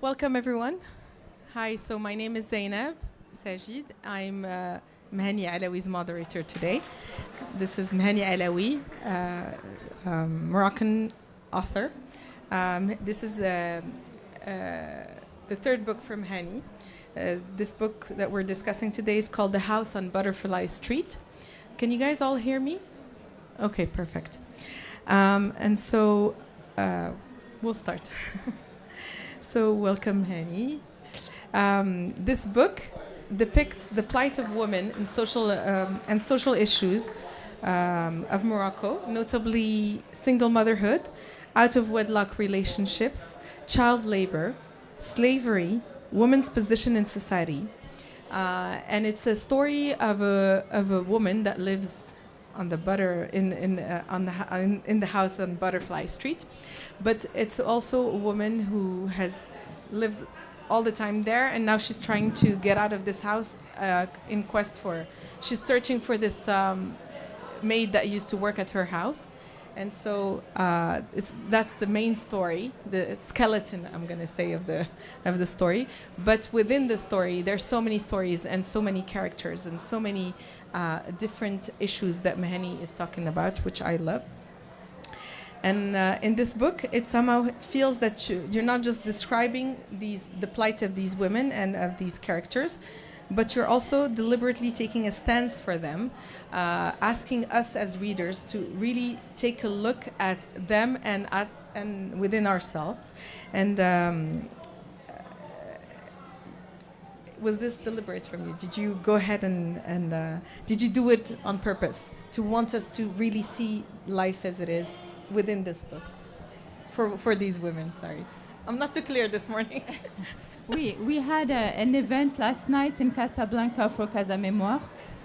Welcome, everyone. Hi, so my name is Zaineb, Sajid. I'm Mhani Alaoui's moderator today. This is Mhani Alaoui, Moroccan author. This is the third book from Mhani. This book that we're discussing today is called The House on Butterfly Street. Can you guys all hear me? Okay, perfect. And so we'll start. So welcome, Mhani. This book depicts the plight of women in social issues of Morocco, notably single motherhood, out-of-wedlock relationships, child labor, slavery, women's position in society. And it's a story of a woman that lives on the in the house on Butterfly Street, but it's also a woman who has lived all the time there, and now she's trying to get out of this house in quest for. She's searching for this maid that used to work at her house, and so that's the main story, the skeleton, I'm going to say, of the story. But within the story, there's so many stories and so many characters and so many different issues that Mhani is talking about, which I love. And in this book, it somehow feels that you're not just describing the plight of these women and of these characters, but you're also deliberately taking a stance for them, asking us as readers to really take a look at them and within ourselves. And was this deliberate from you? Did you go ahead and did you do it on purpose to want us to really see life as it is within this book for these women? Sorry, I'm not too clear this morning. We had an event last night in Casablanca for Casa Mémoire,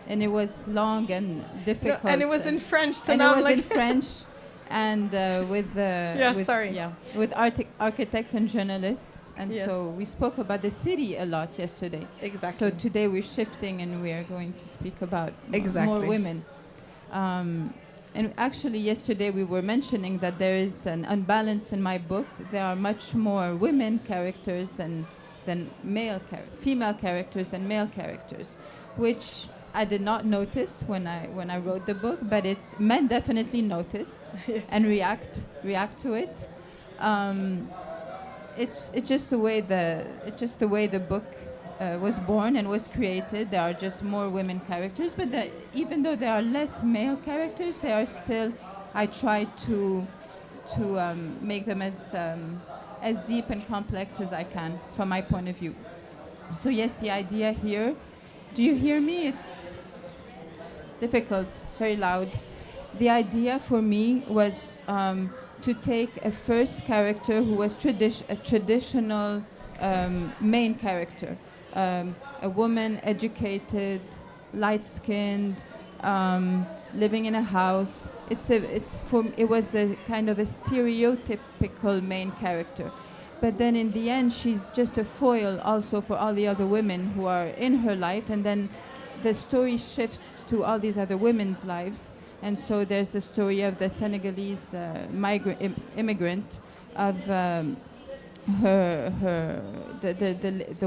and it was long and difficult. No, and it was in French, so and now it was like in French, and with architects and journalists, and yes. So we spoke about the city a lot yesterday. Exactly. So today we're shifting, and we are going to speak about exactly. more women. And actually, yesterday we were mentioning that there is an unbalance in my book. There are much more women characters than female characters than male characters, which I did not notice when I wrote the book, but men definitely notice yes. and react to it. It's just the way the book was born and was created. There are just more women characters, but even though there are less male characters, they are still. I try to make them as deep and complex as I can from my point of view. So yes, the idea here. Do you hear me? It's difficult. It's very loud. The idea for me was to take a first character who was a traditional main character. A woman, educated, light-skinned, living in a house. It was a kind of a stereotypical main character. But then in the end, she's just a foil also for all the other women who are in her life. And then the story shifts to all these other women's lives. And so there's the story of the Senegalese immigrant, of the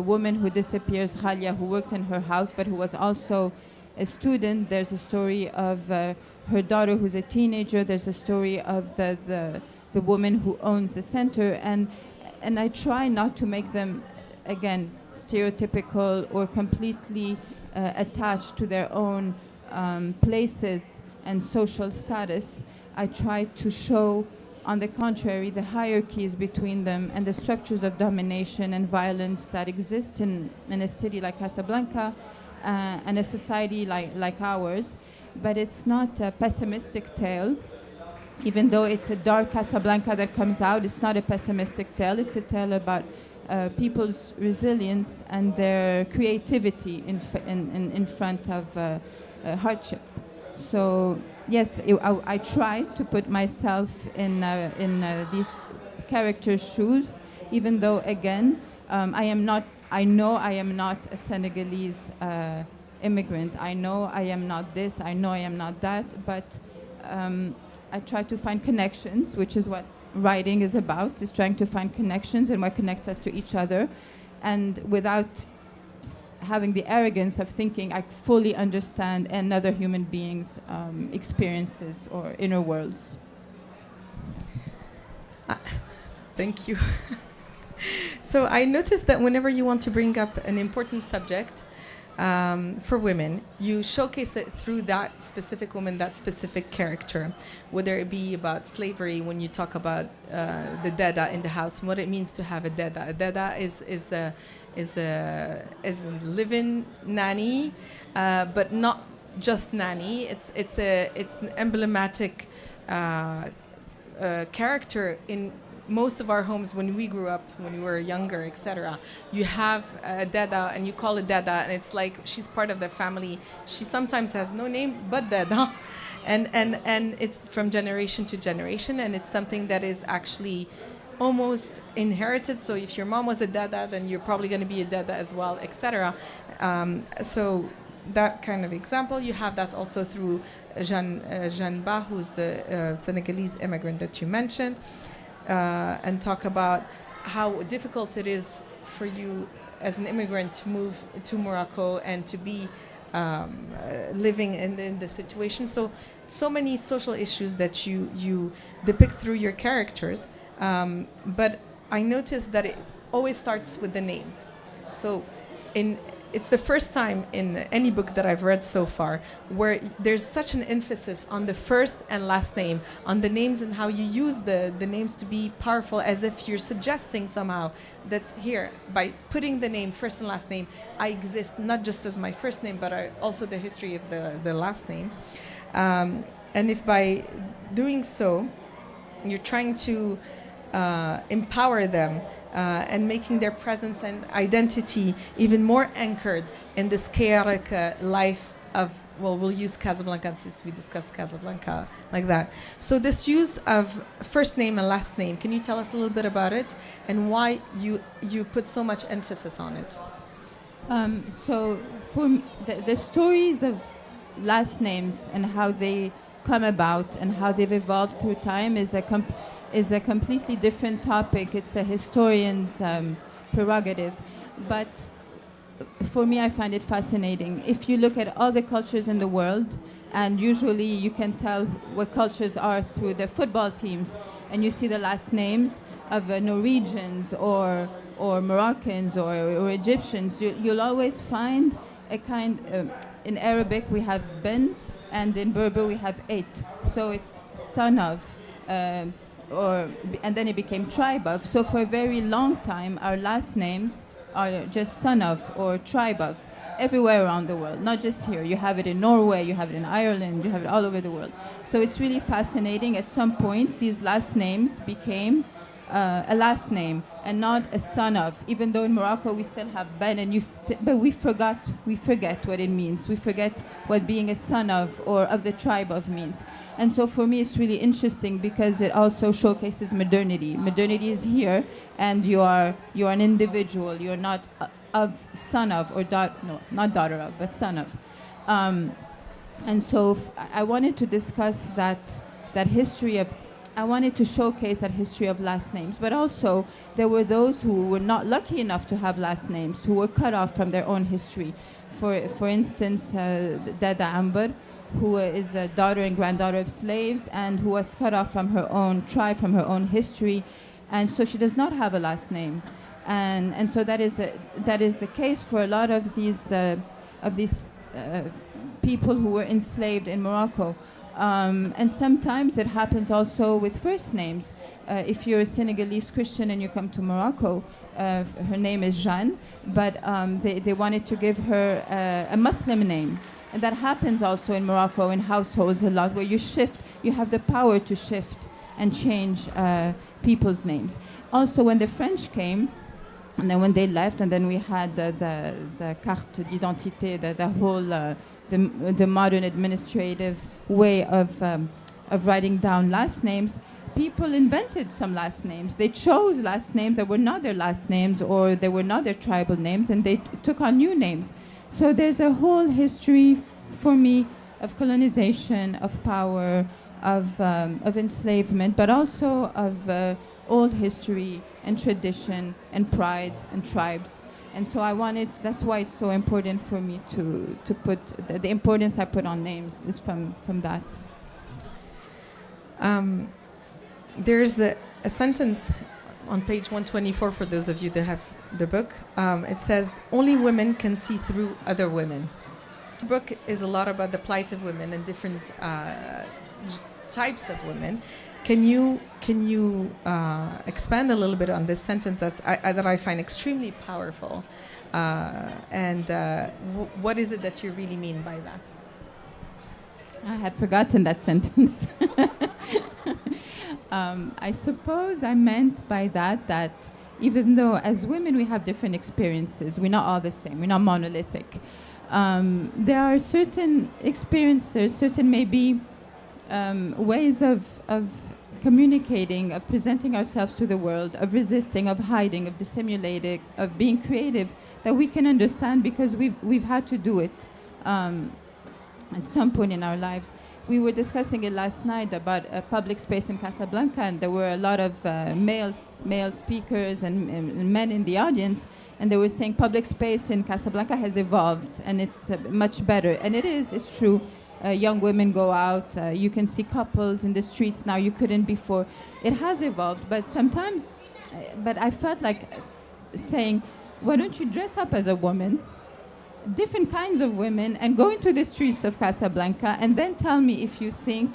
woman who disappears, Khalia, who worked in her house, but who was also a student. There's a story of her daughter who's a teenager. There's a story of the woman who owns the center. And I try not to make them, again, stereotypical or completely attached to their own places and social status. I try to show, on the contrary, the hierarchies between them and the structures of domination and violence that exist in a city like Casablanca and a society like ours. But it's not a pessimistic tale. Even though it's a dark Casablanca that comes out, it's not a pessimistic tale. It's a tale about people's resilience and their creativity in front of hardship. So yes, I try to put myself in these characters' shoes, even though, again, I know I am not a Senegalese immigrant. I know I am not I know I am not that, but I try to find connections, which is what writing is about, is trying to find connections and what connects us to each other, and without having the arrogance of thinking I fully understand another human being's experiences or inner worlds. Thank you. So I noticed that whenever you want to bring up an important subject for women, you showcase it through that specific woman, that specific character, whether it be about slavery, when you talk about the dada in the house, and what it means to have a dada. A dada is a live-in nanny, but not just nanny. It's an emblematic character in most of our homes. When we grew up, when we were younger, etc., you have a dada and you call it dada, and it's like she's part of the family. She sometimes has no name but dada, and it's from generation to generation, and it's something that is actually almost inherited. So if your mom was a dada, then you're probably going to be a dada as well, etc. So that kind of example, you have that also through Jeanne Ba, who's the Senegalese immigrant that you mentioned, and talk about how difficult it is for you as an immigrant to move to Morocco and to be living in the situation. So many social issues that you depict through your characters, but I noticed that it always starts with the names. So it's the first time in any book that I've read so far where there's such an emphasis on the first and last name, on the names and how you use the names to be powerful, as if you're suggesting somehow that here, by putting the name, first and last name, I exist not just as my first name, but also the history of the last name. And if by doing so, you're trying to empower them, and making their presence and identity even more anchored in this chaotic life of, well, we'll use Casablanca since we discussed Casablanca like that. So this use of first name and last name, can you tell us a little bit about it and why you put so much emphasis on it? So for me, the stories of last names and how they come about and how they've evolved through time is a completely different topic. It's a historian's prerogative. But for me, I find it fascinating. If you look at all the cultures in the world, and usually you can tell what cultures are through the football teams, and you see the last names of Norwegians or Moroccans or Egyptians, you'll always find a kind, in Arabic we have Ben, and in Berber we have Ait. So it's son of, and then it became tribe of. So for a very long time, our last names are just son of or tribe of, everywhere around the world, not just here. You have it in Norway, you have it in Ireland, you have it all over the world. So it's really fascinating. At some point, these last names became a last name and not a son of, even though in Morocco we still have Ben, and but we forget what it means. We forget what being a son of or of the tribe of means. And so for me it's really interesting because it also showcases modernity. Modernity is here, and you are an individual. You're not of son of or not daughter of, but son of. And so I wanted to discuss that history of. I wanted to showcase that history of last names, but also there were those who were not lucky enough to have last names, who were cut off from their own history. For instance, Dada Amber, who is a daughter and granddaughter of slaves, and who was cut off from her own tribe, from her own history, and so she does not have a last name, and so that is the case for a lot of these people who were enslaved in Morocco. And sometimes it happens also with first names. If you're a Senegalese Christian and you come to Morocco, her name is Jeanne, but they wanted to give her a Muslim name. And that happens also in Morocco in households a lot, where you have the power to shift and change people's names. Also, when the French came, and then when they left, and then we had the carte d'identité, the whole the modern administrative way of writing down last names, people invented some last names. They chose last names that were not their last names, or they were not their tribal names, and they took on new names. So there's a whole history for me of colonization, of power, of enslavement, but also of old history and tradition and pride and tribes. And so that's why it's so important for me to put, the importance I put on names is from that. There's a sentence on page 124 for those of you that have the book. It says, "Only women can see through other women." The book is a lot about the plight of women and different types of women. Can you expand a little bit on this sentence that I find extremely powerful? What is it that you really mean by that? I had forgotten that sentence. I suppose I meant by that even though as women we have different experiences, we're not all the same, we're not monolithic. There are certain experiences, certain maybe ways of communicating, of presenting ourselves to the world, of resisting, of hiding, of dissimulating, of being creative, that we can understand because we've had to do it at some point in our lives. We were discussing it last night about a public space in Casablanca, and there were a lot of male speakers and men in the audience, and they were saying public space in Casablanca has evolved, and it's much better. And it's true. Young women go out. You can see couples in the streets now you couldn't before. It has evolved, but sometimes, but I felt like saying, why don't you dress up as a woman, different kinds of women, and go into the streets of Casablanca and then tell me if you think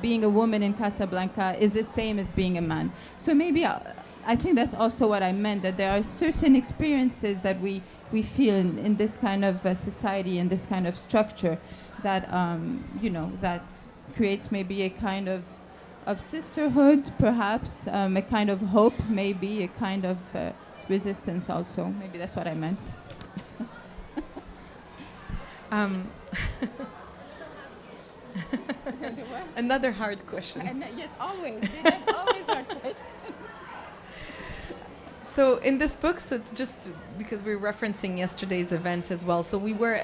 being a woman in Casablanca is the same as being a man. So maybe I think that's also what I meant, that there are certain experiences that we feel in this kind of society, in this kind of structure, that that creates maybe a kind of sisterhood, perhaps, a kind of hope, maybe a kind of resistance also. Maybe that's what I meant. Another hard question. Yes, always. Always hard questions. So in this book, just because we're referencing yesterday's event as well, so we were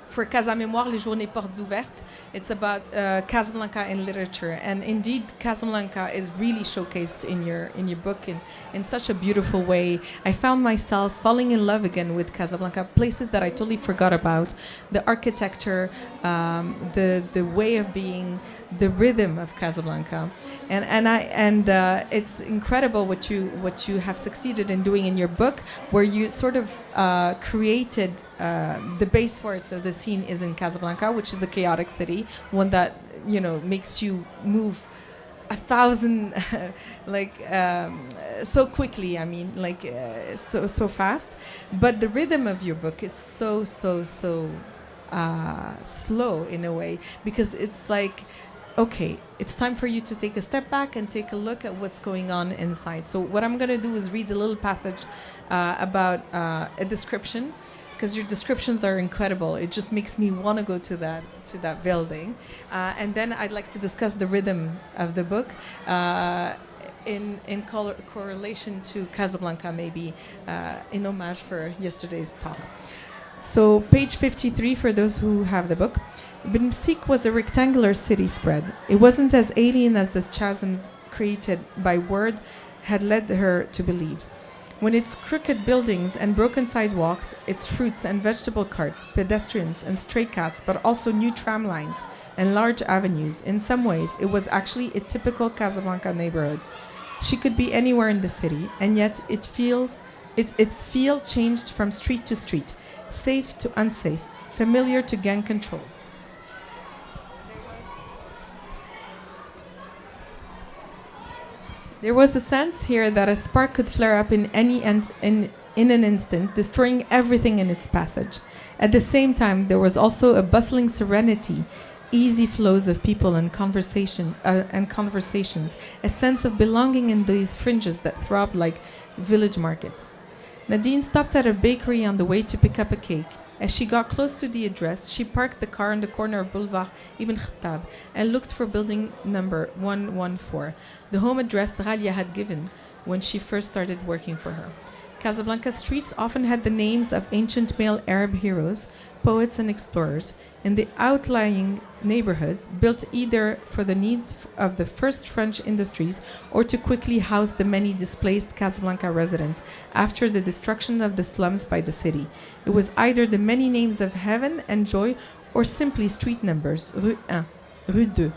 for Casa Mémoire, les Journées Portes Ouvertes. It's about Casablanca in literature, and indeed Casablanca is really showcased in your book in such a beautiful way. I found myself falling in love again with Casablanca, places that I totally forgot about, the architecture, the way of being, the rhythm of Casablanca, and it's incredible what you have succeeded in doing in your book, where you sort of created the base for it. So the scene is in Casablanca, which is a chaotic city, one that makes you move 1,000 so quickly. I mean, so fast. But the rhythm of your book is so slow in a way, because it's like, okay, it's time for you to take a step back and take a look at what's going on inside. So what I'm going to do is read a little passage about a description, because your descriptions are incredible. It just makes me want to go to that building. And then I'd like to discuss the rhythm of the book in correlation to Casablanca, maybe in homage for yesterday's talk. So page 53 for those who have the book. Bnimsik was a rectangular city spread. It wasn't as alien as the chasms created by word had led her to believe. When its crooked buildings and broken sidewalks, its fruits and vegetable carts, pedestrians and stray cats, but also new tram lines and large avenues, in some ways it was actually a typical Casablanca neighborhood. She could be anywhere in the city, and yet its feel changed from street to street, safe to unsafe, familiar to gang control. There was a sense here that a spark could flare up in an instant, destroying everything in its passage. At the same time, there was also a bustling serenity, easy flows of people and conversations, a sense of belonging in these fringes that throbbed like village markets. Nadine stopped at a bakery on the way to pick up a cake. As she got close to the address, she parked the car on the corner of Boulevard Ibn Khattab and looked for building number 114, the home address Ghalia had given when she first started working for her. Casablanca's streets often had the names of ancient male Arab heroes, poets and explorers, in the outlying neighborhoods, built either for the needs of the first French industries or to quickly house the many displaced Casablanca residents after the destruction of the slums by the city. It was either the many names of heaven and joy or simply street numbers, Rue 1, Rue 2.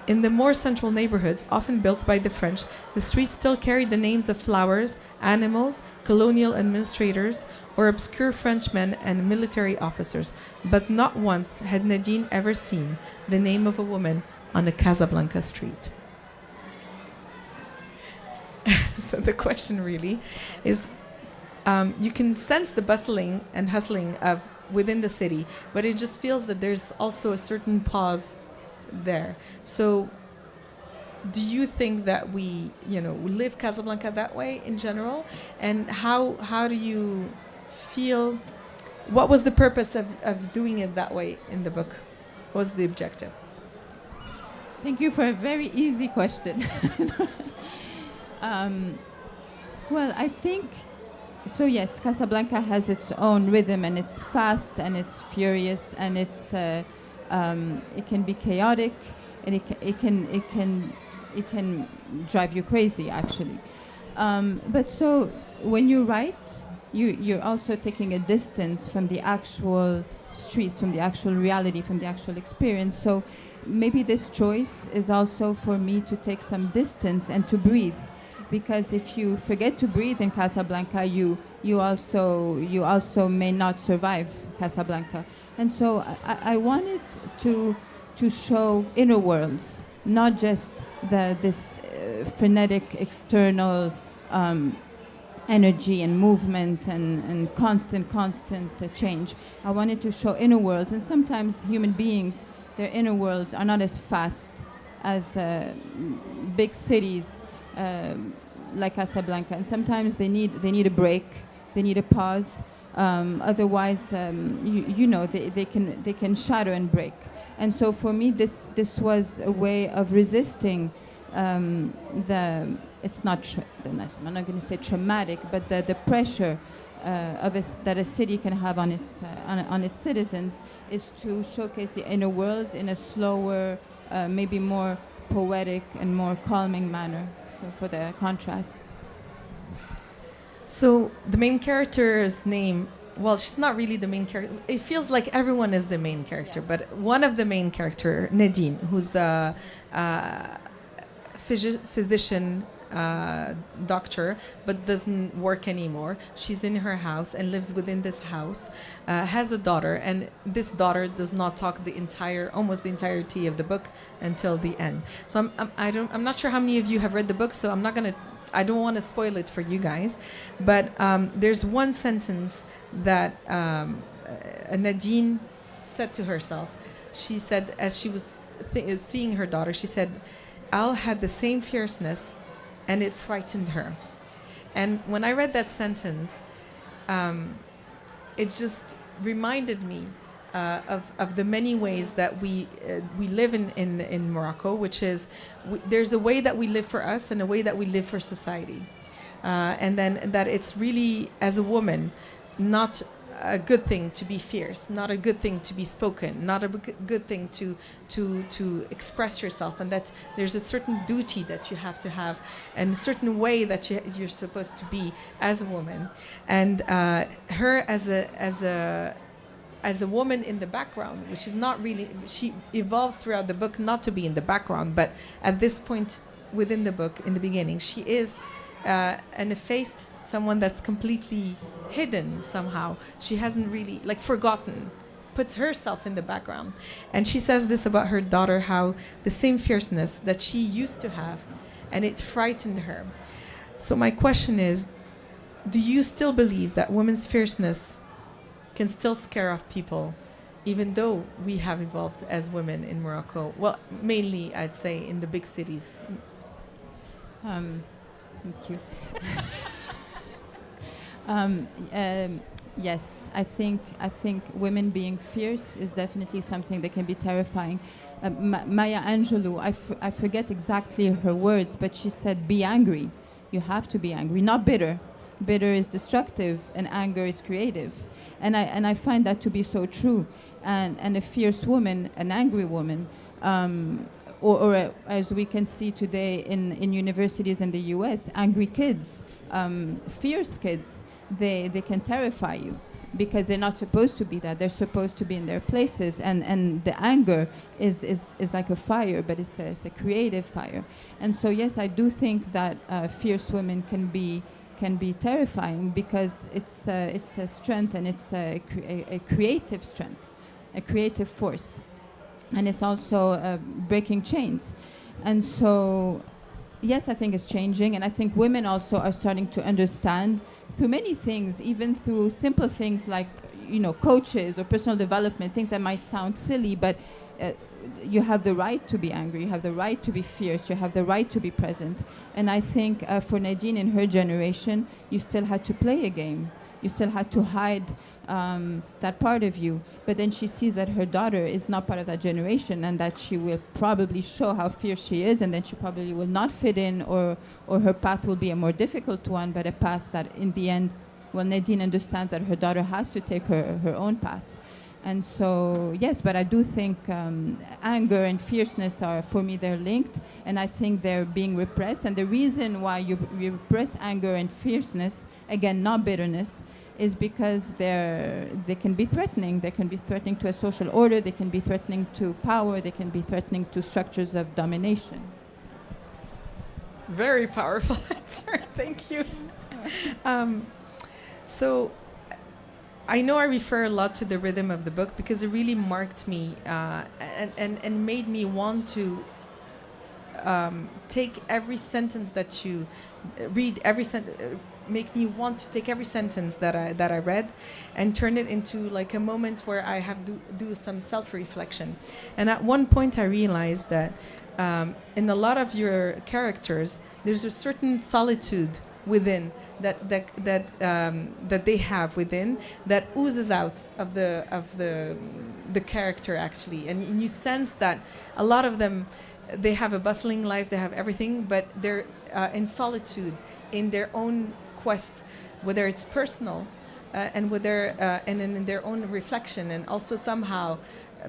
In the more central neighborhoods, often built by the French, the streets still carried the names of flowers, animals, colonial administrators, or obscure Frenchmen and military officers, but not once had Nadine ever seen the name of a woman on a Casablanca street. So the question really is, you can sense the bustling and hustling of within the city, but it just feels that there's also a certain pause there. So do you think that we live Casablanca that way in general? And how do you feel? What was the purpose of doing it that way in the book? What was the objective? Thank you for a very easy question. Well, I think, so yes, Casablanca has its own rhythm, and it's fast and it's furious, and it's it can be chaotic, and it can drive you crazy, actually. But so when you write, you're also taking a distance from the actual streets, from the actual reality, from the actual experience. So maybe this choice is also for me to take some distance and to breathe, because if you forget to breathe in Casablanca, you also may not survive Casablanca. And so I wanted to show inner worlds, not just this frenetic external energy and movement and constant change. I wanted to show inner worlds, and sometimes human beings, their inner worlds are not as fast as big cities like Casablanca, and sometimes they need a break, they need a pause. Otherwise, they can shatter and break. And so for me, this was a way of resisting it's not I'm not going to say traumatic, but the pressure that a city can have on its citizens, is to showcase the inner worlds in a slower, maybe more poetic and more calming manner. So for the contrast. So the main character's name, well, she's not really the main character. It feels like everyone is the main character, but one of the main character, Nadine, who's a physician, doctor, but doesn't work anymore. She's in her house and lives within this house, has a daughter, and this daughter does not talk almost the entirety of the book until the end. So I'm not sure how many of you have read the book, so I don't want to spoil it for you guys, but there's one sentence that Nadine said to herself. She said, as she was seeing her daughter, she said, Al had the same fierceness, and it frightened her. And when I read that sentence, it just reminded me of the many ways that we live in Morocco, which is there's a way that we live for us and a way that we live for society. And then that it's really, as a woman, not a good thing to be fierce, not a good thing to be spoken, not a good thing to express yourself, and that there's a certain duty that you have to have and a certain way that you're supposed to be as a woman. And her as a woman in the background, which is not really, she evolves throughout the book not to be in the background, but at this point within the book, in the beginning, she is an effaced, someone that's completely hidden somehow. She hasn't really, forgotten, puts herself in the background. And she says this about her daughter, how the same fierceness that she used to have, and it frightened her. So my question is, do you still believe that women's fierceness can still scare off people, even though we have evolved as women in Morocco? Well, mainly, I'd say, in the big cities. Thank you. Yes, I think women being fierce is definitely something that can be terrifying. Maya Angelou, I forget exactly her words, but she said, "Be angry. You have to be angry, not bitter. Bitter is destructive, and anger is creative." And I find that to be so true. And a fierce woman, an angry woman, or as we can see today in universities in the US, angry kids, fierce kids, they can terrify you because they're not supposed to be that. They're supposed to be in their places. And the anger is like a fire, but it's a creative fire. And so, yes, I do think that fierce women can be terrifying because it's a strength, and it's a creative strength, a creative force. And it's also breaking chains. And so, yes, I think it's changing. And I think women also are starting to understand through many things, even through simple things like, coaches or personal development, things that might sound silly, but you have the right to be angry, you have the right to be fierce, you have the right to be present. And I think for Nadine in her generation, you still had to play a game. You still had to hide that part of you. But then she sees that her daughter is not part of that generation, and that she will probably show how fierce she is, and then she probably will not fit in, or her path will be a more difficult one, but a path that in the end, well, Nadine understands that her daughter has to take her own path. And so, yes, but I do think anger and fierceness are, for me, they're linked, and I think they're being repressed. And the reason why you repress anger and fierceness, again, not bitterness, is because they can be threatening. They can be threatening to a social order, they can be threatening to power, they can be threatening to structures of domination. Very powerful answer, thank you. So I know I refer a lot to the rhythm of the book because it really marked me and made me want to take every sentence that you read, make me want to take every sentence that I read and turn it into like a moment where I have to do some self-reflection. And at one point I realized that in a lot of your characters, there's a certain solitude within that they have within that oozes out of the character actually, and you sense that a lot of them, they have a bustling life, they have everything, but they're in solitude in their own quest, whether it's personal and whether and in their own reflection, and also somehow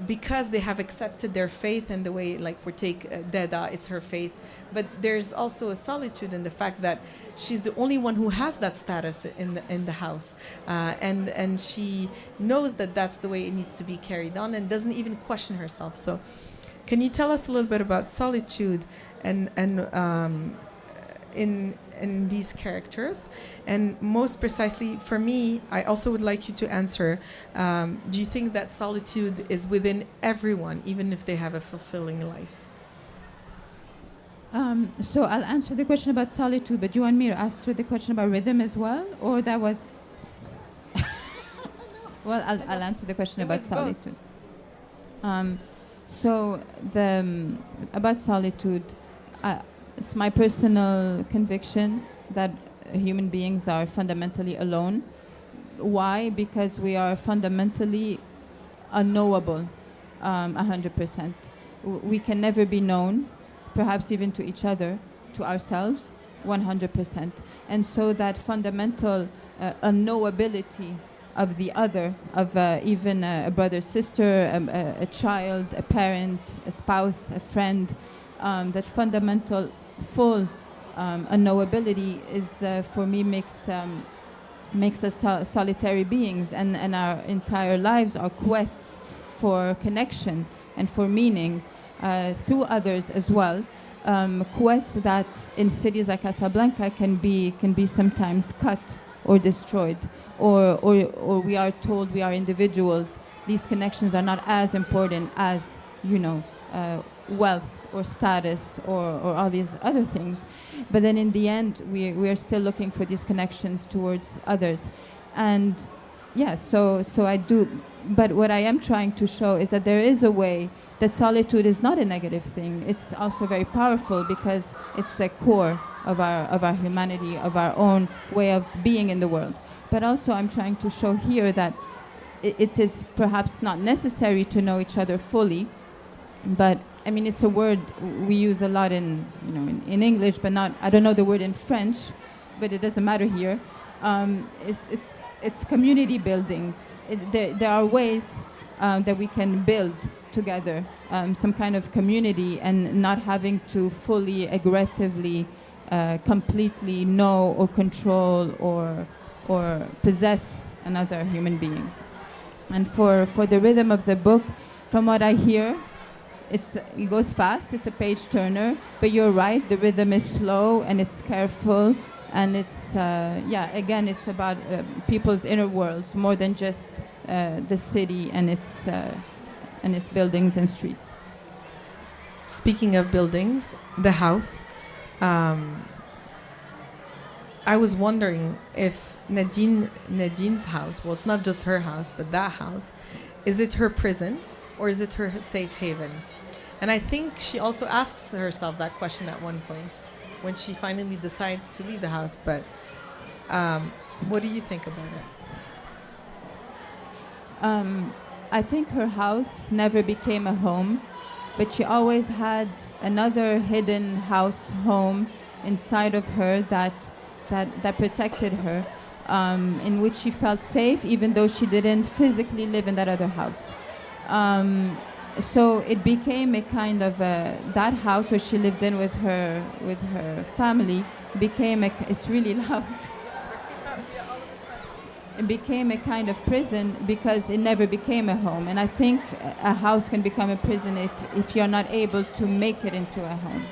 because they have accepted their faith and the way, like we take Deda, it's her faith, but there's also a solitude in the fact that she's the only one who has that status in the house, and she knows that that's the way it needs to be carried on and doesn't even question herself. So can you tell us a little bit about solitude and in these characters? And most precisely for me, I also would like you to answer, do you think that solitude is within everyone, even if they have a fulfilling life? So I'll answer the question about solitude, but do you want me to answer the question about rhythm as well? Or that was... Well, I'll answer the question about solitude. So about solitude, it's my personal conviction that human beings are fundamentally alone. Why? Because we are fundamentally unknowable, 100%. We can never be known, perhaps even to each other, to ourselves, 100%. And so that fundamental unknowability of the other, of even a brother, sister, a child, a parent, a spouse, a friend, that fundamental full unknowability is, for me, makes us solitary beings, and our entire lives are quests for connection and for meaning through others as well. Quests that in cities like Casablanca can be sometimes cut or destroyed, or we are told we are individuals. These connections are not as important as, wealth or status or all these other things. But then in the end, we are still looking for these connections towards others. And so I do. But what I am trying to show is that there is a way that solitude is not a negative thing. It's also very powerful because it's the core of our humanity, of our own way of being in the world. But also I'm trying to show here that it is perhaps not necessary to know each other fully, but I mean, it's a word we use a lot in English, but not, I don't know the word in French, but it doesn't matter here. It's community building. there are ways that we can build together some kind of community and not having to fully, aggressively, completely know or control or possess another human being. And for the rhythm of the book, from what I hear, it goes fast, it's a page turner, but you're right, the rhythm is slow and it's careful, and it's, again, it's about people's inner worlds more than just the city and its buildings and streets. Speaking of buildings, the house, I was wondering if Nadine's house, well, it's not just her house, but that house, is it her prison or is it her safe haven? And I think she also asks herself that question at one point when she finally decides to leave the house. But what do you think about it? I think her house never became a home, but she always had another hidden house home inside of her that protected her, in which she felt safe even though she didn't physically live in that other house. So it became a kind of that house where she lived in with her family became it's really loud. It became a kind of prison because it never became a home. And I think a house can become a prison if you're not able to make it into a home.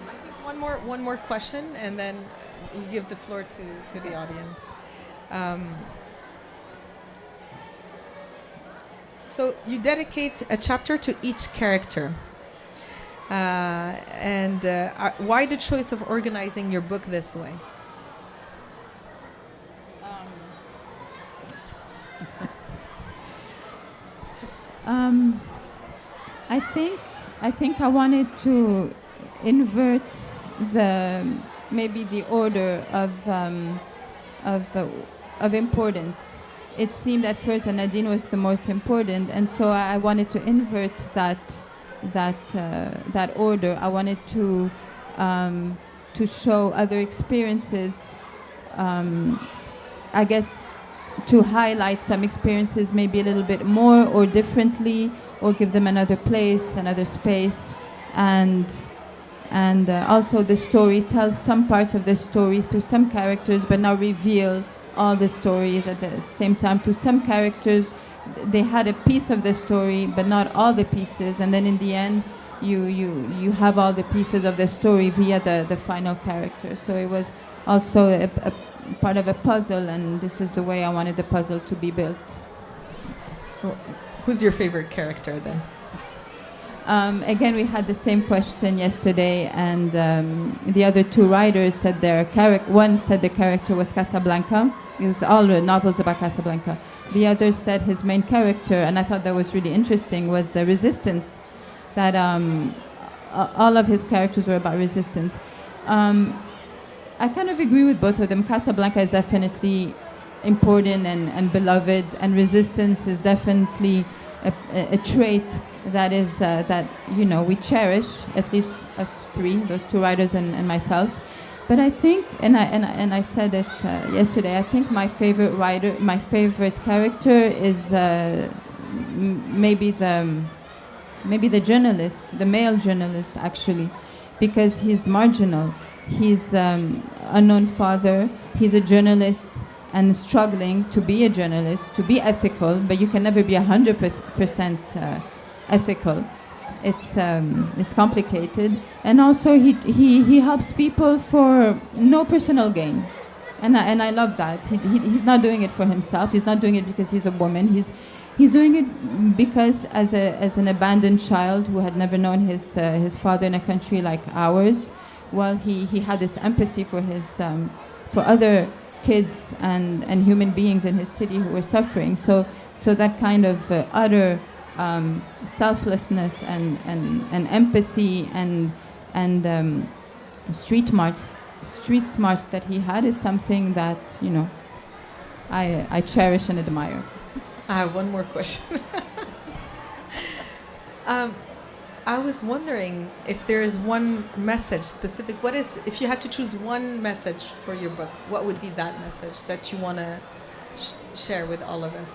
I think one more question, and then you give the floor to the audience. So you dedicate a chapter to each character. Why the choice of organizing your book this way? I think I wanted to invert maybe the order of importance. It seemed at first that Nadine was the most important, and so I wanted to invert that order. I wanted to show other experiences. I guess to highlight some experiences maybe a little bit more or differently, or give them another place, another space, and also the story tells some parts of the story through some characters, but not reveal all the stories at the same time. To some characters, they had a piece of the story, but not all the pieces, and then in the end, you have all the pieces of the story via the final character. So it was also a part of a puzzle, and this is the way I wanted the puzzle to be built. Well, who's your favorite character then? Again, we had the same question yesterday, and the other two writers said one said the character was Casablanca. It was all the novels about Casablanca. The other said his main character, and I thought that was really interesting, was resistance. That all of his characters were about resistance. I kind of agree with both of them. Casablanca is definitely important and beloved, and resistance is definitely a trait that is that we cherish, at least us three, those two writers and myself. But I think, and I said it yesterday, I think my favorite character is maybe the journalist, the male journalist actually, because he's marginal. He's unknown father. He's a journalist and struggling to be a journalist, to be ethical, but you can never be 100% ethical. It's complicated, and also he helps people for no personal gain, and I love that. He's not doing it for himself. He's not doing it because he's a woman. He's doing it because as an abandoned child who had never known his father in a country like ours, well, he had this empathy for for other kids and human beings in his city who were suffering. So that kind of utter selflessness and empathy and street smarts that he had is something that I cherish and admire. I have one more question. I was wondering if there is one message specific. What is, if you had to choose one message for your book, what would be that message that you want to share with all of us?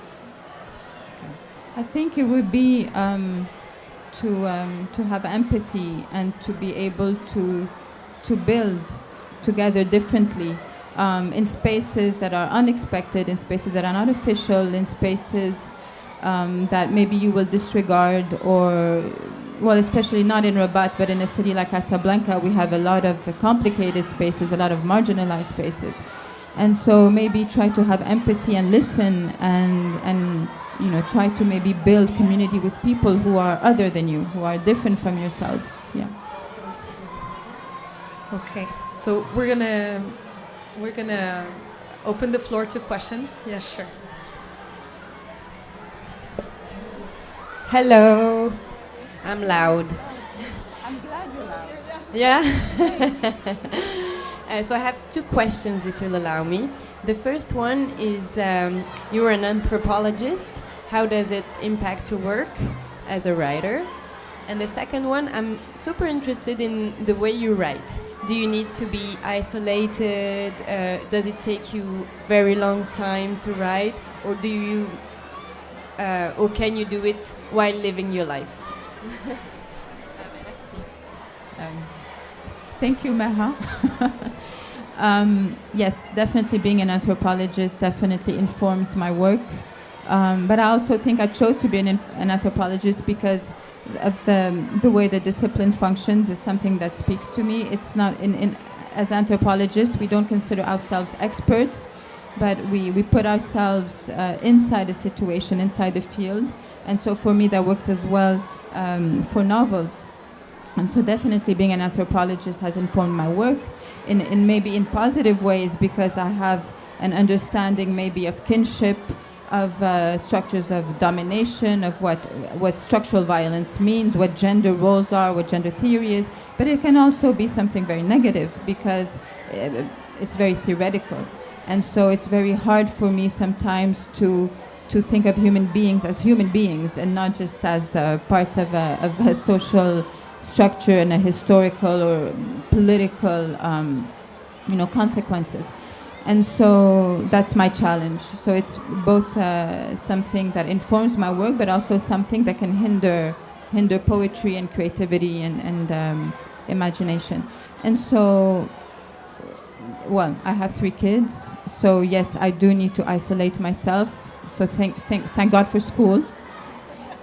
I think it would be to have empathy and to be able to build together differently in spaces that are unexpected, in spaces that are not official, in spaces that maybe you will disregard, or, well, especially not in Rabat, but in a city like Casablanca, we have a lot of complicated spaces, a lot of marginalized spaces. And so maybe try to have empathy and listen and you know, try to maybe build community with people who are other than you, who are different from yourself. Yeah. Okay, so we're gonna open the floor to questions. Yeah, sure. Hello, I'm loud. I'm glad you're loud. Yeah. So I have two questions, if you'll allow me. The first one is, you're an anthropologist. How does it impact your work as a writer? And the second one, I'm super interested in the way you write. Do you need to be isolated? Does it take you very long time to write? Or do you, or can you do it while living your life? Thank you, Meha. Yes, definitely being an anthropologist definitely informs my work. But I also think I chose to be an anthropologist because of the way the discipline functions is something that speaks to me. It's not, as anthropologists, we don't consider ourselves experts, but we put ourselves inside a situation, inside the field. And so for me, that works as well for novels. And so definitely being an anthropologist has informed my work in maybe in positive ways, because I have an understanding maybe of kinship, of structures of domination, of what structural violence means, what gender roles are, what gender theory is. But it can also be something very negative because it's very theoretical. And so it's very hard for me sometimes to think of human beings as human beings and not just as parts of a social structure and a historical or political consequences. And so that's my challenge. So it's both something that informs my work, but also something that can hinder poetry and creativity and imagination. And so, well, I have 3 kids. So yes, I do need to isolate myself. So thank God for school,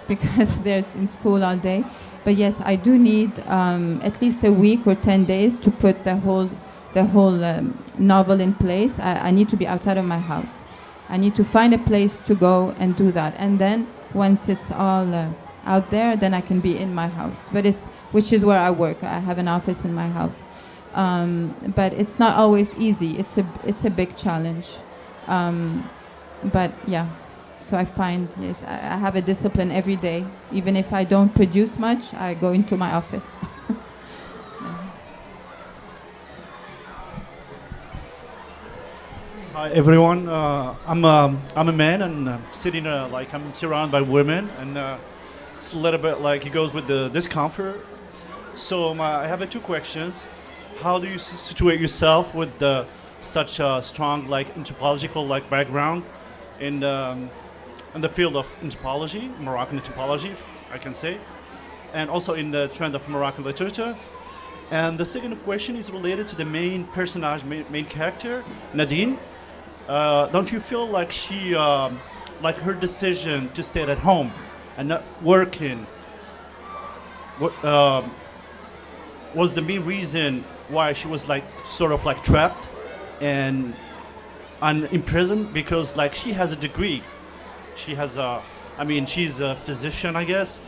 because they're in school all day. But yes, I do need at least a week or 10 days to put the whole novel in place. I need to be outside of my house. I need to find a place to go and do that. And then once it's all out there, then I can be in my house. Which is where I work. I have an office in my house. But it's not always easy. It's a big challenge. But yeah, so I find, yes, I have a discipline every day. Even if I don't produce much, I go into my office. Hi everyone. I'm a man, and sitting I'm surrounded by women, and it's a little bit like it goes with the discomfort. So I have 2 questions. How do you situate yourself with such a strong anthropological background in the field of anthropology, Moroccan anthropology, I can say, and also in the trend of Moroccan literature? And the second question is related to the main personage, main character, Nadine. Don't you feel like she, her decision to stay at home and not working, was the main reason why she was trapped and imprisoned? Because she has a degree, she's a physician, I guess,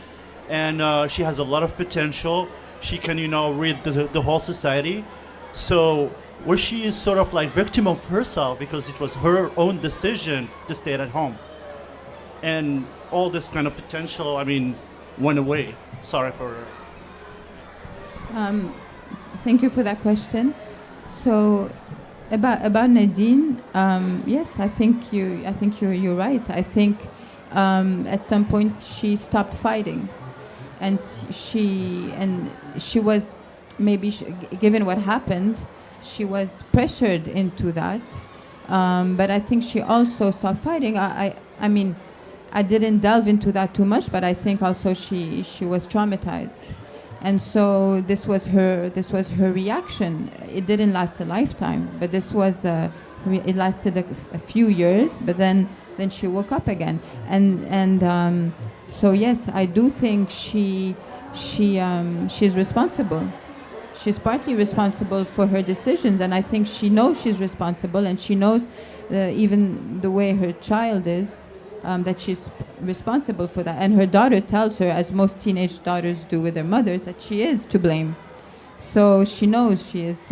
and she has a lot of potential. She can, read the whole society. So was she victim of herself because it was her own decision to stay at home, and all this kind of potential went away? Sorry for Thank you for that question. So about Nadine, yes, I think you're right. I think at some points she stopped fighting. and she was maybe given what happened, she was pressured into that. But I think she also stopped fighting. I mean, I didn't delve into that too much, but I think also she was traumatized, and so this was her reaction. It didn't last a lifetime, but this was it lasted a few years. But then she woke up again, and so yes, I do think she's responsible. She's partly responsible for her decisions, and I think she knows she's responsible, and she knows even the way her child is. That she's responsible for that. And her daughter tells her, as most teenage daughters do with their mothers, that she is to blame. So she knows she is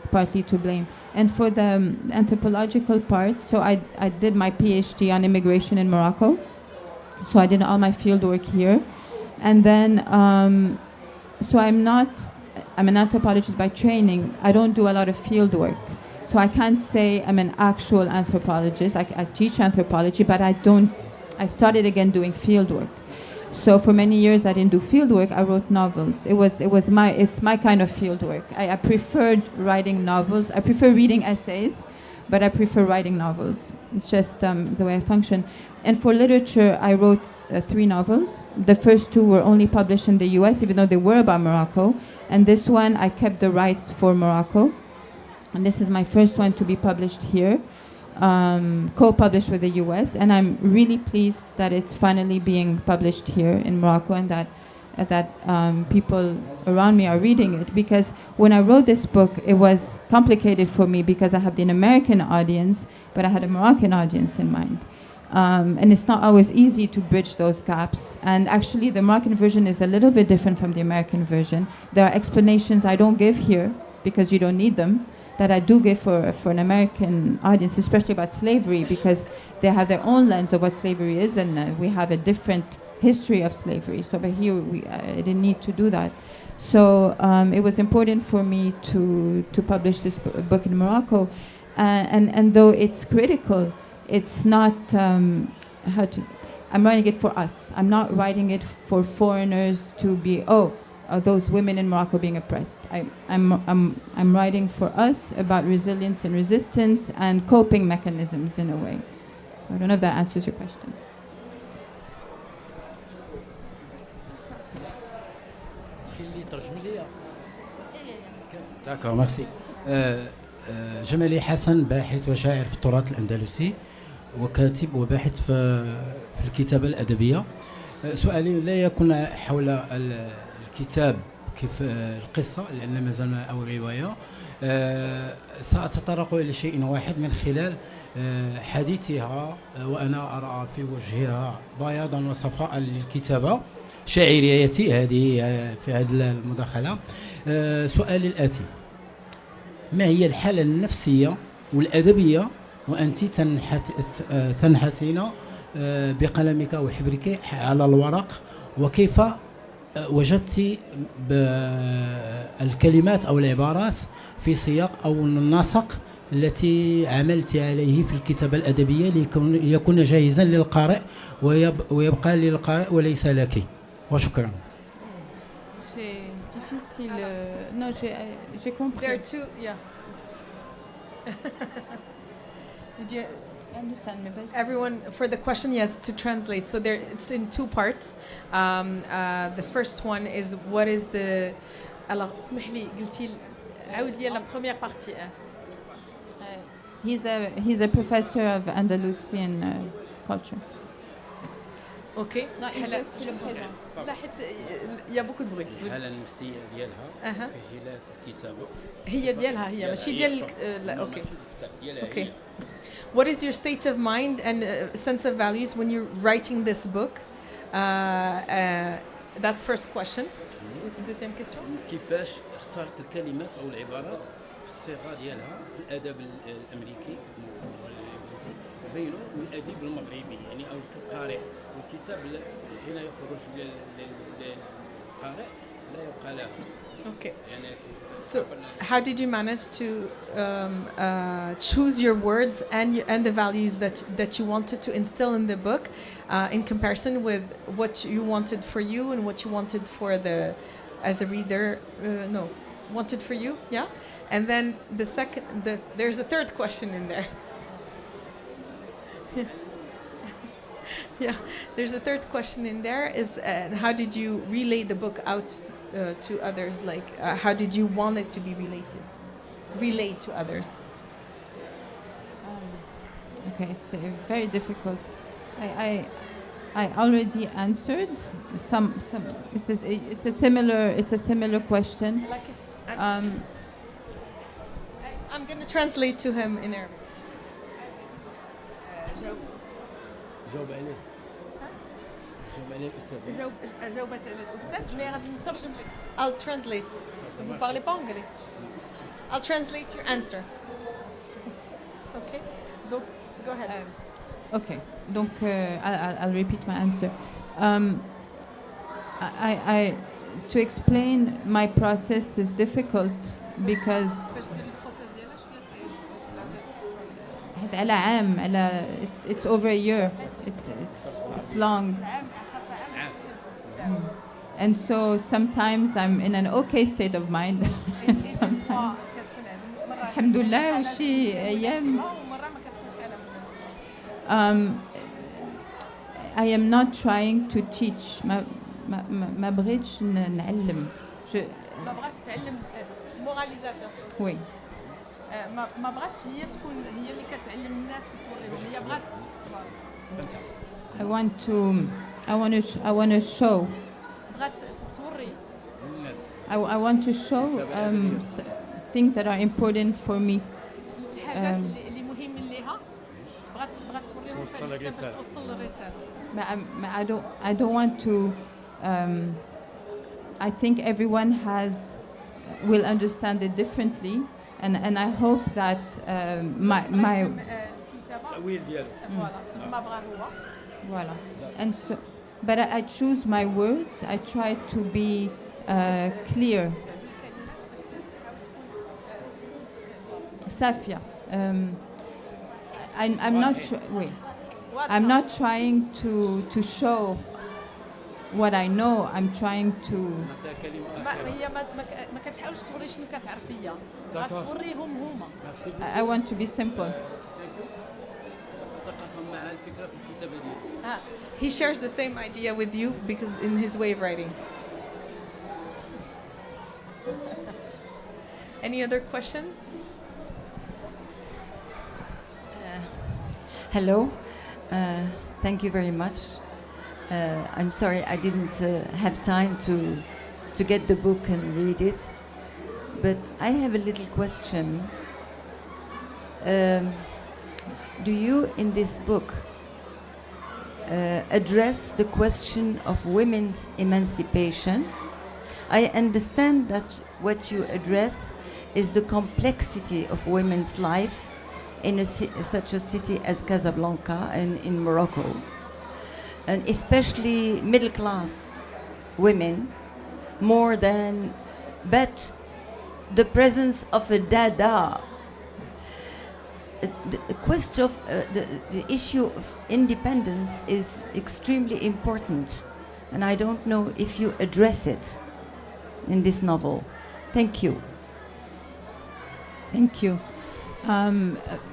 partly to blame. And for the anthropological part, so I did my PhD on immigration in Morocco. So I did all my field work here. And then, so I'm an anthropologist by training. I don't do a lot of field work. So I can't say I'm an actual anthropologist. I teach anthropology, but I started again doing field work. So for many years I didn't do field work. I wrote novels. It's my kind of field work. I preferred writing novels. I prefer reading essays, but I prefer writing novels. It's just the way I function. And for literature, I wrote 3 novels. The first 2 were only published in the US, even though they were about Morocco. And this one, I kept the rights for Morocco. And this is my first one to be published here, co-published with the US. And I'm really pleased that it's finally being published here in Morocco, and that people around me are reading it. Because when I wrote this book, it was complicated for me because I have an American audience, but I had a Moroccan audience in mind. And it's not always easy to bridge those gaps. And actually, the Moroccan version is a little bit different from the American version. There are explanations I don't give here because you don't need them, that I do give for an American audience, especially about slavery, because they have their own lens of what slavery is, and we have a different history of slavery. So, but here I didn't need to do that. So it was important for me to publish this book in Morocco, and though it's critical, it's not I'm writing it for us. I'm not writing it for foreigners to be are those women in Morocco being oppressed. I'm writing for us about resilience and resistance and coping mechanisms in a way. So I don't know if that answers your question. D'accord, merci. جمالي حسن باحث وشاعر في التراث الأندلسي وكاتب وباحث في الكتابة الأدبية. سؤالي لا يكون حول الكتاب كيف القصة لأن ما زال أو الرواية. سأتطرق إلى شيء واحد من خلال حديثها، وأنا أرى في وجهها بياضا وصفاء للكتابة شاعريتي هذه في هذه المداخلة. سؤالي الآتي: ما هي الحالة النفسية والأدبية وأنت تنحتين بقلمك وحبرك على الورق، وكيف وجدت الكلمات أو العبارات في سياق أو النسق التي عملت عليه في الكتابة الأدبية ليكون جاهزا للقارئ ويبقى للقارئ وليس لك؟ وشكرا. C'est difficile. Non, j'ai compris. There are 2, yeah. Did you understand me? everyone for the question? Yes, to translate. So there, it's in 2 parts. The first one is what is the. Alors, اسمح لي قلتي عاود لي la première partie. He's a professor of Andalusian culture. اوكي. Non, هلا tu le présentes. لا حيت il y a beaucoup de bruit. الحالة النفسية ديالها في خلال الكتابة هي ديالها هي ماشي ديال لا اوكي. الكتاب ديالها Okay. هي. What is your state of mind and sense of values when you're writing this book? That's first question. Deuxième question. كيفاش اختارت الكلمات أو العبارات في الصيغة ديالها في الأدب الأمريكي والإنجليزي بينه والأدب المغربي، يعني أو القارئ والكتاب حين يخرج للقارئ لا يبقى لها. Okay. يعني So, how did you manage to choose your words and the values that you wanted to instill in the book, in comparison with what you wanted for you and what you wanted for as a reader? Wanted for you, yeah. And then there's a third question in there. Yeah, there's a third question in there. Is how did you relay the book out to others? Like, how did you want it to be relayed to others? Okay, it's very difficult. I already answered some. It's a similar question. Like, I'm going to translate to him in Arabic. جاوب عليه. جاوب عليه الأستاذ. جاوبت الأستاذ. Mais غادي نترجم لك. I'll translate. Vous parlez pas anglais? I'll translate your answer. Okay. Donc, go ahead. Okay, donc I'll repeat my answer. To explain my process is difficult because على عام على it's over a year. It's long. And so sometimes I'm in an okay state of mind. Sometimes الحمد لله وشي أيام I am not trying to teach. ما بغيتش نعلم. ما بغاش تعلم موراليزاتور. Oui. ما بغاش هي تكون هي اللي كتعلم الناس توريهم هي بغات. I want to show. بغات توري. الناس. I want to show things that are important for me. الحاجات اللي مهمين ليها بغات توريهم باش توصل الرسالة. I don't want to. I think everyone will understand it differently, and I hope that my التأويل ديالو. ما بغا هو. Voilà. And so, but I choose my words. I try to be clear. Safia, I'm not trying to show what I know. I'm trying to. هي ما كتحاولش توري شنو كتعرف هي. غتوريهم هما. I want to be simple. تقاسم مع الفكرة في الكتابة ديالو. He shares the same idea with you because in his way of writing. Any other questions? Hello. Thank you very much. I'm sorry I didn't have time to get the book and read it, but I have a little question. Do you, in this book, address the question of women's emancipation? I understand that what you address is the complexity of women's life in such a city as Casablanca and in Morocco, and especially middle-class women, but the presence of a dada. The question of the issue of independence is extremely important, and I don't know if you address it in this novel. Thank you. Thank you.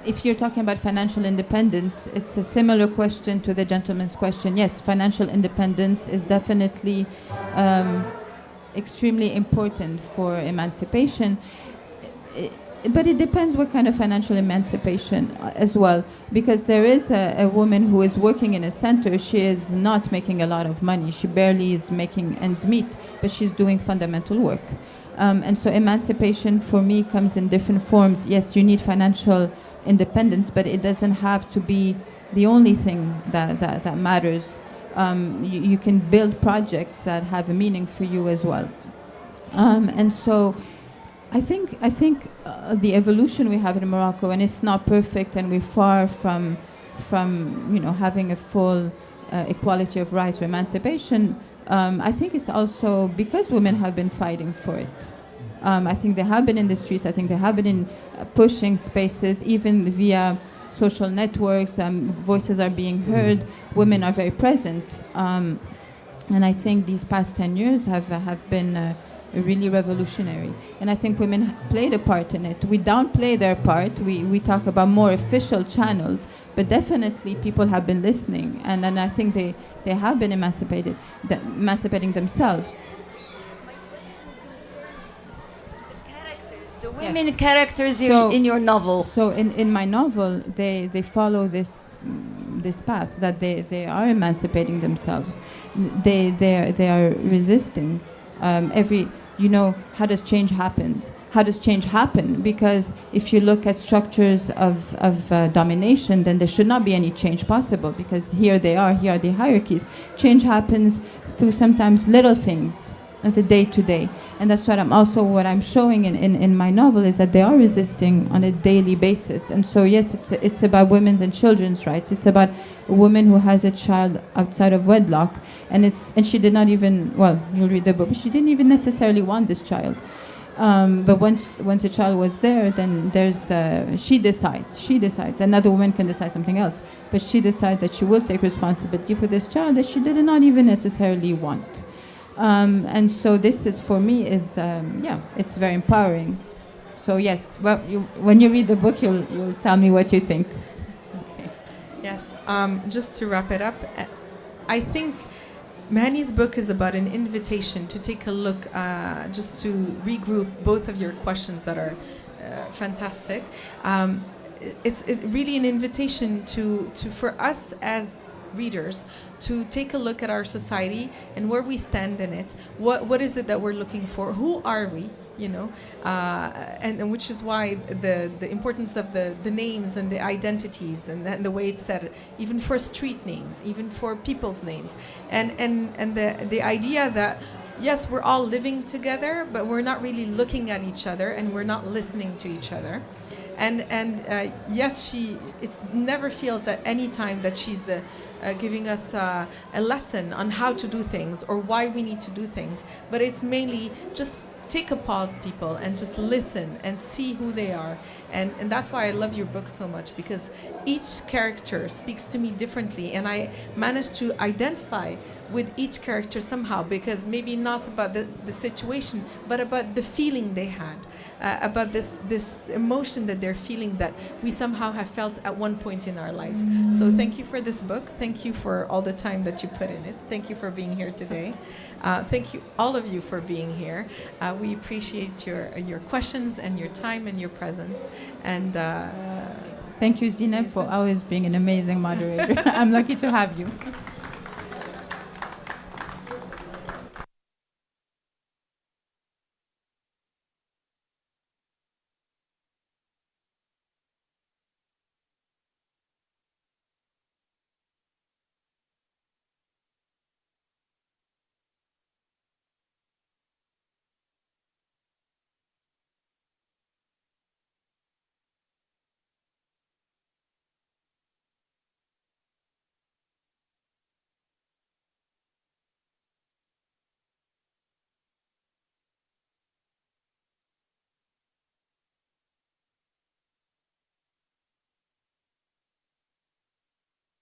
If you're talking about financial independence, it's a similar question to the gentleman's question. Yes, financial independence is definitely extremely important for emancipation. But it depends what kind of financial emancipation as well, because there is a woman who is working in a center. She is not making a lot of money. She barely is making ends meet, but she's doing fundamental work. And so emancipation for me comes in different forms. Yes, you need financial independence, but it doesn't have to be the only thing that matters. You can build projects that have a meaning for you as well. And so I think the evolution we have in Morocco, and it's not perfect, and we're far from having a full equality of rights or emancipation, I think it's also because women have been fighting for it. I think they have been in the streets. I think they have been in pushing spaces, even via social networks. Voices are being heard. Women are very present. And I think these past 10 years have been really revolutionary. And I think women played a part in it. We downplay their part. We talk about more official channels, but definitely people have been listening. And I think they have been emancipating themselves. The women characters in your novel. So in my novel, they follow this path, that they are emancipating themselves. They are resisting. How does change happen? How does change happen? Because if you look at structures of domination, then there should not be any change possible, because here are the hierarchies. Change happens through sometimes little things, at the day-to-day. And that's what I'm showing in my novel, is that they are resisting on a daily basis. And so, yes, it's about women's and children's rights. It's about a woman who has a child outside of wedlock. And she did not even, well, you'll read the book, but she didn't even necessarily want this child. But once the child was there, then she decides. Another woman can decide something else. But she decides that she will take responsibility for this child that she did not even necessarily want. And so this is, for me, it's very empowering. So yes, well, when you read the book, you'll tell me what you think. Okay. Yes. Just to wrap it up, I think Mhani's book is about an invitation to take a look, just to regroup both of your questions that are fantastic. It's really an invitation to for us as readers to take a look at our society and where we stand in it. What is it that we're looking for? Who are we? And which is why the importance of the names and the identities and the way it's said, even for street names, even for people's names, and the idea that yes, we're all living together, but we're not really looking at each other and we're not listening to each other. And yes, it never feels at any time that she's giving us a lesson on how to do things or why we need to do things, but it's mainly just take a pause, people, and just listen and see who they are. And that's why I love your book so much, because each character speaks to me differently, and I managed to identify with each character somehow, because maybe not about the situation, but about the feeling they had, about this emotion that they're feeling that we somehow have felt at one point in our life. So thank you for this book. Thank you for all the time that you put in it. Thank you for being here today. Thank you, all of you, for being here. We appreciate your questions and your time and your presence. And thank you, Zaineb, for always being an amazing moderator. I'm lucky to have you.